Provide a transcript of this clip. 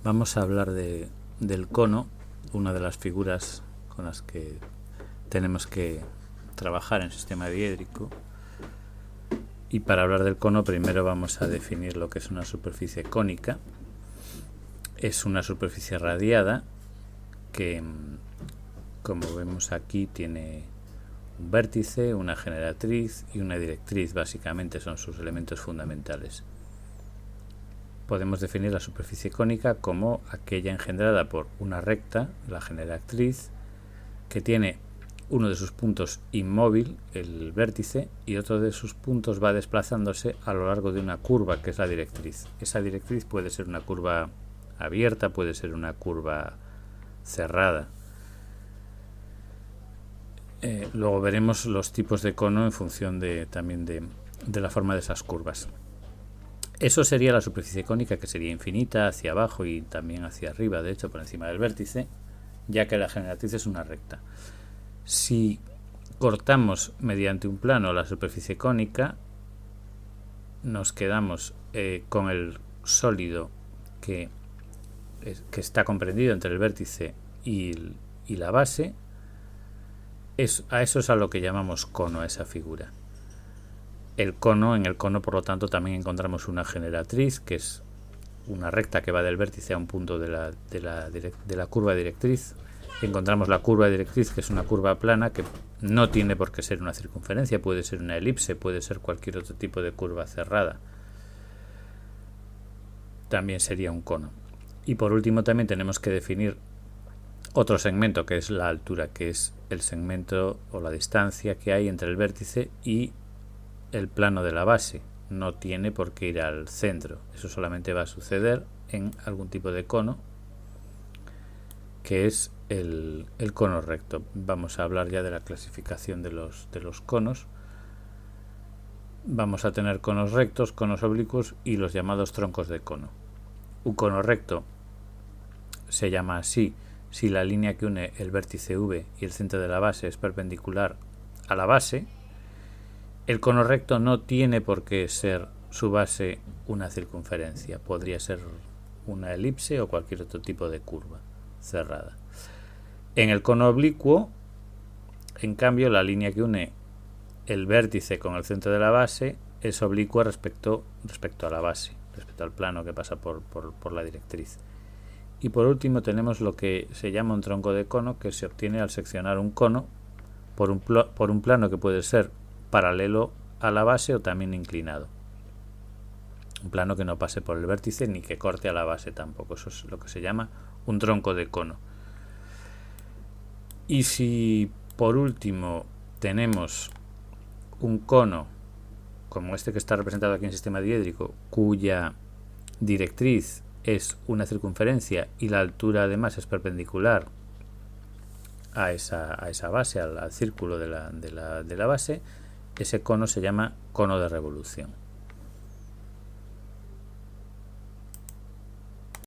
Vamos a hablar del cono, una de las figuras con las que tenemos que trabajar en sistema diédrico. Y para hablar del cono, primero vamos a definir lo que es una superficie cónica. Es una superficie radiada que, como vemos aquí, tiene un vértice, una generatriz y una directriz. Básicamente son sus elementos fundamentales. Podemos definir la superficie cónica como aquella engendrada por una recta, la generatriz, que tiene uno de sus puntos inmóvil, el vértice, y otro de sus puntos va desplazándose a lo largo de una curva, que es la directriz. Esa directriz puede ser una curva abierta, puede ser una curva cerrada. Luego veremos los tipos de cono en función también de la forma de esas curvas. Eso sería la superficie cónica, que sería infinita hacia abajo y también hacia arriba, de hecho por encima del vértice, ya que la generatriz es una recta. Si cortamos mediante un plano la superficie cónica, nos quedamos con el sólido que está comprendido entre el vértice y la base. A eso es a lo que llamamos cono, a esa figura. En el cono, por lo tanto, también encontramos una generatriz, que es una recta que va del vértice a un punto de la curva directriz. Encontramos la curva directriz, que es una curva plana, que no tiene por qué ser una circunferencia, puede ser una elipse, puede ser cualquier otro tipo de curva cerrada. También sería un cono. Y por último también tenemos que definir otro segmento, que es la altura, que es el segmento o la distancia que hay entre el vértice y el plano de la base. No tiene por qué ir al centro. Eso solamente va a suceder en algún tipo de cono, que es el cono recto. Vamos a hablar ya de la clasificación de los conos. Vamos a tener conos rectos, conos oblicuos y los llamados troncos de cono. Un cono recto se llama así si la línea que une el vértice V y el centro de la base es perpendicular a la base. El cono recto no tiene por qué ser su base una circunferencia, podría ser una elipse o cualquier otro tipo de curva cerrada. En el cono oblicuo, en cambio, la línea que une el vértice con el centro de la base es oblicua respecto a la base, respecto al plano que pasa por la directriz. Y por último tenemos lo que se llama un tronco de cono, que se obtiene al seccionar un cono por un plano que puede ser paralelo a la base o también inclinado. Un plano que no pase por el vértice ni que corte a la base tampoco. Eso es lo que se llama un tronco de cono. Y si por último tenemos un cono como este que está representado aquí en sistema diédrico, cuya directriz es una circunferencia y la altura además es perpendicular a esa base, al círculo de la base, ese cono se llama cono de revolución.